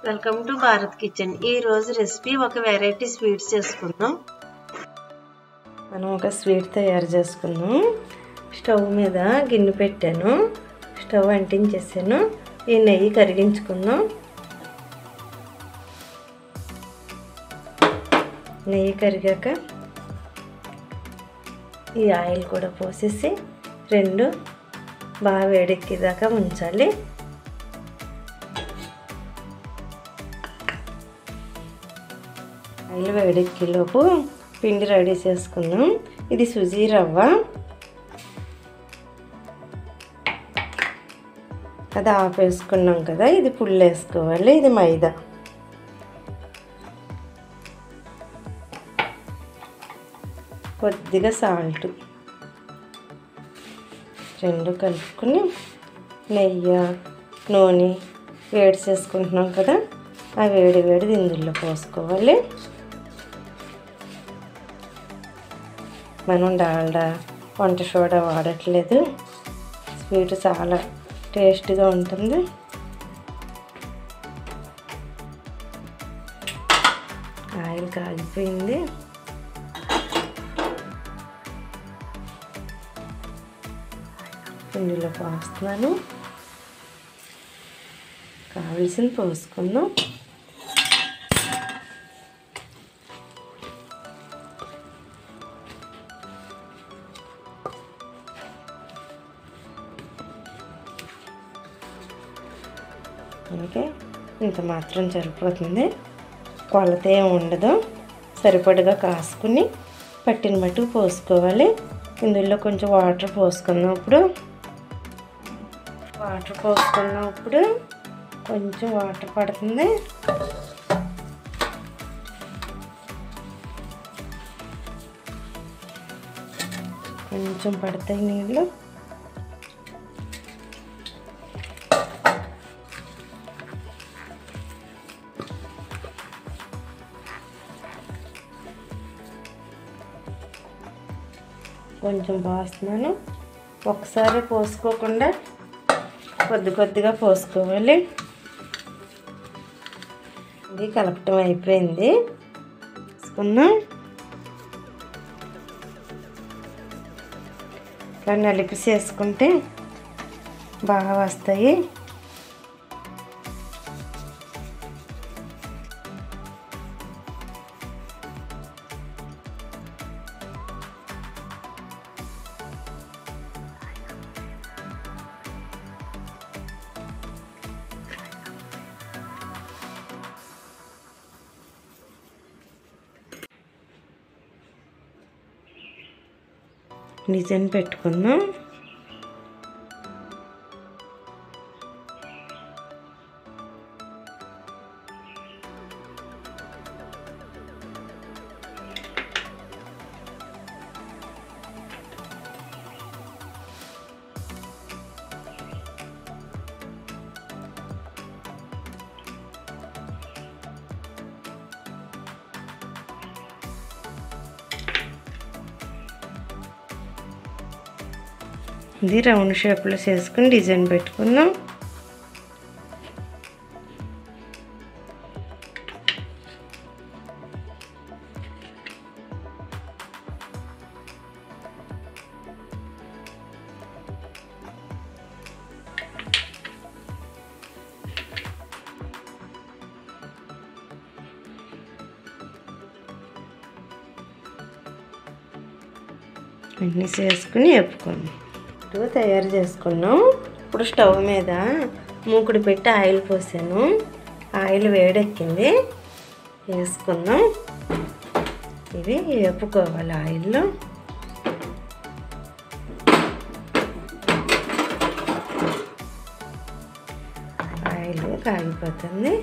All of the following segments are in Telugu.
Welcome to Bharat kitchen. ఈ రోజు రెసిపీ ఒక వెరైటీ స్వీట్స్ చేసుకుందాం. మనం ఒక స్వీట్ తయారు చేసుకుందాం. స్టవ్ మీద గిన్నె పెట్టాను, స్టవ్ అంటించేసాను. ఈ నెయ్యి కరిగించుకుందాం. నెయ్యి కరిగాక ఈ ఆయిల్ కూడా పోసేసి రెండు బాగా వేడెక్కేదాకా ఉంచాలి. ఆయిల్ వేడెక్కేలోపు పిండి రెడీ చేసుకుందాం. ఇది సుజీ రవ్వ, అది ఆఫ్ వేసుకున్నాం కదా, ఇది ఫుల్ వేసుకోవాలి. ఇది మైదా, కొద్దిగా సాల్ట్, రెండు కలుపుకొని నెయ్యి నూనె వేడి చేసుకుంటున్నాం కదా, ఆ వేడిది ఇందులో పోసుకోవాలి. మనం డాల్డా వంట సోడా వాడట్లేదు. స్వీట్ చాలా టేస్ట్గా ఉంటుంది. ఆయిల్ కాగిపోయింది. ఇందులో పోస్తున్నాను. కావలసింది పోసుకుందాం. ఓకే, ఇంత మాత్రం సరిపోతుంది. కొలత ఏమి ఉండదు. సరిపడగా కాసుకుని పట్టిన మట్టుకు పోసుకోవాలి. ఇందులో కొంచెం వాటర్ పోసుకున్నప్పుడు కొంచెం వాటర్ పడుతుంది. కొంచెం పడతాయి నీళ్ళు. కొంచెం పోస్తున్నాను. ఒకసారి పోసుకోకుండా కొద్దిగా పోసుకోవాలి. ఇది కలపటం అయిపోయింది. వేసుకున్నాం. ఇలా నలిపి చేసుకుంటే బాగా వస్తాయి. డిజైన్ పెట్టుకుందాం. ఇది రౌండ్ షేప్లో చేసుకుని డిజైన్ పెట్టుకుందాం. అన్నీ చేసుకుని వేపుకోండి. తయారు చేసుకున్నాం. ఇప్పుడు స్టవ్ మీద మూకుడు పెట్టి ఆయిల్ పోసాను. ఆయిల్ వేడెక్కింది. వేసుకుందాం. ఇవి వేపుకోవాలి ఆయిల్లో. ఆయిల్ కాగిపోతుంది.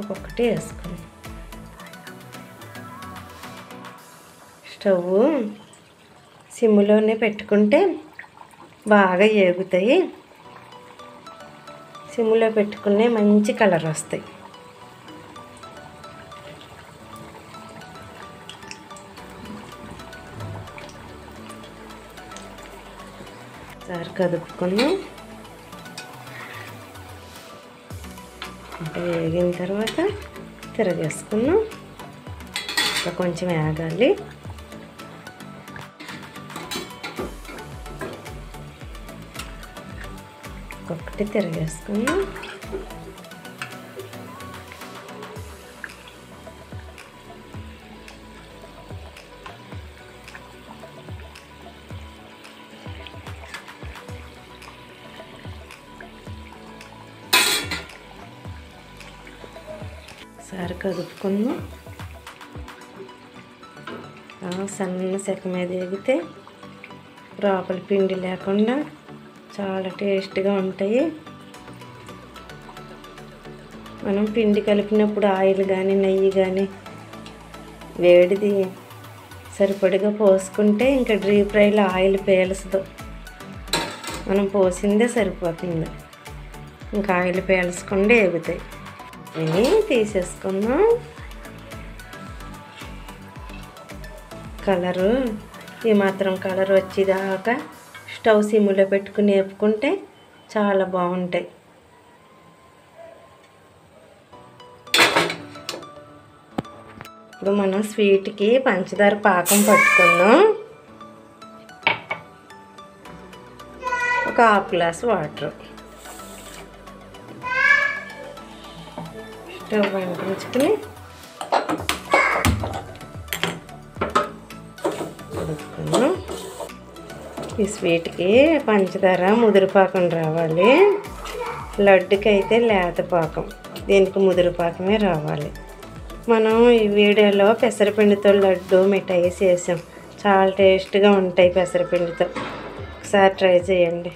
ఒక్కొక్కటి వేసుకుందాం. స్టవ్ సిమ్లోనే పెట్టుకుంటే బాగా ఏగుతాయి. సిమ్లో పెట్టుకునే మంచి కలర్ వస్తాయి. ఒకసారి కదుపుకుందాం. ఇంకా వేగిన తర్వాత తిరగేసుకున్నాం. ఇంకా కొంచెం వేగాలి. ఒక్కొక్కటి తిరగేసుకున్నాం. ఒకసారి కదుపుకుందాం. సన్న సెక మీద వేగితే లోపల పిండి లేకుండా చాలా టేస్ట్గా ఉంటాయి. మనం పిండి కలిపినప్పుడు ఆయిల్ కానీ నెయ్యి కానీ వేడిది సరిపడిగా పోసుకుంటే ఇంకా డీప్ ఫ్రైలో ఆయిల్ పేలుస్తుంది. మనం పోసిందే సరిపోతుంది, ఇంకా ఆయిల్ పేల్చకుండా వేగుతాయి. ఇవి తీసేసుకుందాం. కలరు ఈ మాత్రం కలర్ వచ్చేదాకా స్టవ్ సిమ్లో పెట్టుకుని వేపుకుంటే చాలా బాగుంటాయి. ఇప్పుడు మనం స్వీట్కి పంచదార పాకం పట్టుకుందాం. ఒక హాఫ్ గ్లాస్ వాటర్ స్టవ్ అంటించుకుని ఉడుకున్నాం. ఈ స్వీట్కి పంచదార ముదురు పాకం రావాలి. లడ్డుకి అయితే లేత పాకం, దీనికి ముదురు పాకమే రావాలి. మనం ఈ వీడియోలో పెసరపిండితో లడ్డు మిఠాయి చేసాం. చాలా టేస్ట్గా ఉంటాయి పెసరపిండితో. ఒకసారి ట్రై చేయండి.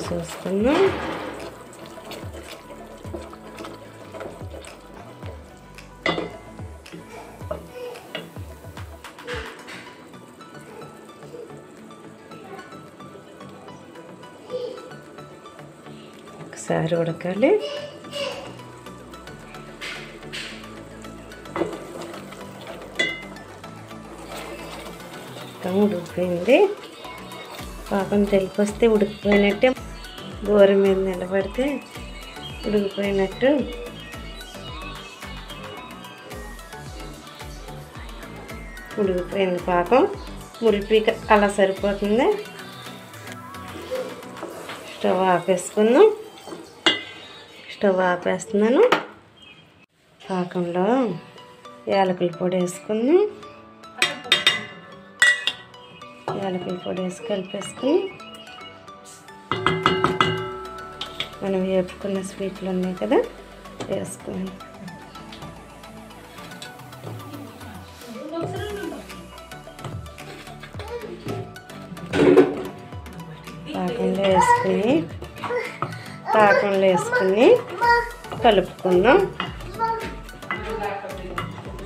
చూసుకున్నాం. ఒకసారి ఉడకాలి. ఉడికిపోయింది. పాకం తెలిపొస్తే ఉడికిపోయినట్టే, గోర మీద నిలబడితే ఉడికిపోయినట్టు. ఉడికిపోయింది పాకం. మురిపి అలా సరిపోతుంది. స్టవ్ ఆపేసుకుందాం. స్టవ్ ఆపేస్తున్నాను. పాకంలో యాలకుల పొడి వేసుకుందాం. యాలకుల పొడి వేసి కలిపేసుకుని మనం వేపుకున్న స్వీట్లు ఉన్నాయి కదా వేసుకుని పాకంలో వేసుకుని కలుపుకుందాం.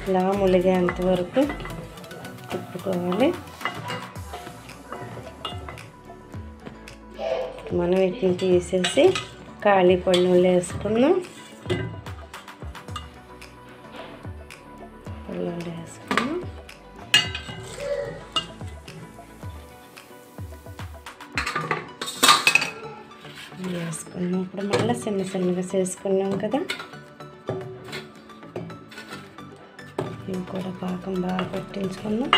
ఇలా ములిగేంత వరకు తిప్పుకోవాలి. మనం వీటిని తీసేసి ఖాళీ పళ్ళెంలో వేసుకుందాం. పళ్ళెంలో వేసుకుందాం. వేసుకున్నాం. ఇప్పుడు మళ్ళీ చిన్న చిన్నగా చేసుకున్నాం కదా, ఇవి కూడా పాకం బాగా పట్టించుకున్నాం.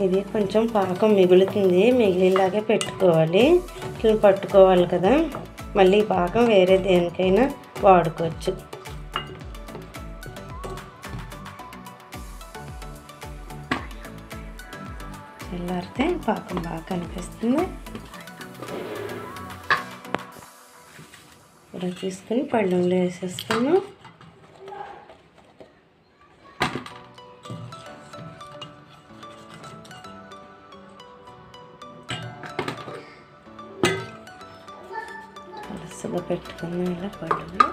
ఇది కొంచెం పాకం మిగులుతుంది, మిగిలిలాగే పెట్టుకోవాలి. ఇట్లా పట్టుకోవాలి కదా, మళ్ళీ పాకం వేరే దేనికైనా వాడుకోవచ్చు. చల్లారితే పాకం బాగా కనిపిస్తుంది. ఇప్పుడు తీసుకుని పళ్ళెంలో వేసేసుకున్నాం. పలసగా పెట్టుకున్నాం. ఇలా పళ్ళెంలో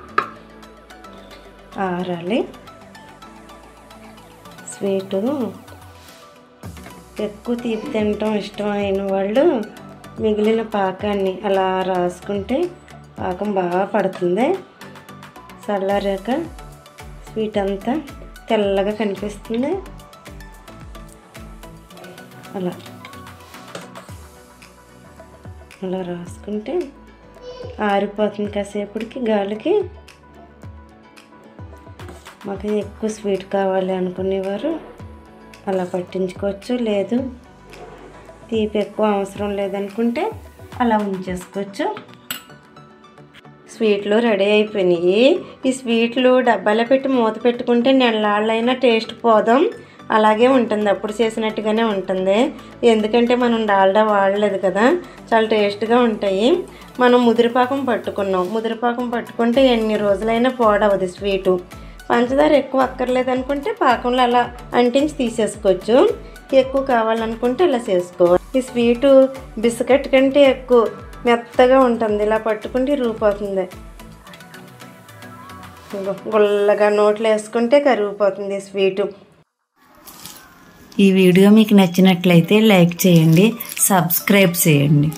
ఆరాలి. స్వీటు ఎక్కువ తీపి తినటం ఇష్టమైన వాళ్ళు మిగిలిన పాకాన్ని అలా రాసుకుంటే పాకం బాగా పడుతుంది. చల్లారాక స్వీట్ అంతా తెల్లగా కనిపిస్తుంది. అలా రాసుకుంటే ఆరిపోతుంది కాసేపటికి గాలికి. మాకు ఎక్కువ స్వీట్ కావాలి అనుకునేవారు అలా పట్టించుకోవచ్చు, లేదు తీపి ఎక్కువ అవసరం లేదనుకుంటే అలా ఉంచేసుకోవచ్చు. స్వీట్లు రెడీ అయిపోయినాయి. ఈ స్వీట్లు డబ్బాలో పెట్టి మూత పెట్టుకుంటే నెలలాళ్ళైనా టేస్ట్ పోదాం అలాగే ఉంటుంది, అప్పుడు చేసినట్టుగానే ఉంటుంది. ఎందుకంటే మనం డాల్డా వాడలేదు కదా, చాలా టేస్ట్గా ఉంటాయి. మనం ముదిరిపాకం పట్టుకున్నాం, ముదిరిపాకం పట్టుకుంటే ఎన్ని రోజులైనా పాడవదు స్వీటు. పంచదార ఎక్కువ అక్కర్లేదు అనుకుంటే పాకంలో అలా అంటించి తీసేసుకోవచ్చు, ఎక్కువ కావాలనుకుంటే ఇలా చేసుకోవాలి. ఈ స్వీటు బిస్కెట్ కంటే ఎక్కువ మెత్తగా ఉంటుంది, ఇలా పట్టుకుంటే రూపోతుంది. గుల్లగా నోట్లో వేసుకుంటే కరిగిపోతుంది స్వీటు. ఈ వీడియో మీకు నచ్చినట్లయితే లైక్ చేయండి, సబ్స్క్రైబ్ చేయండి.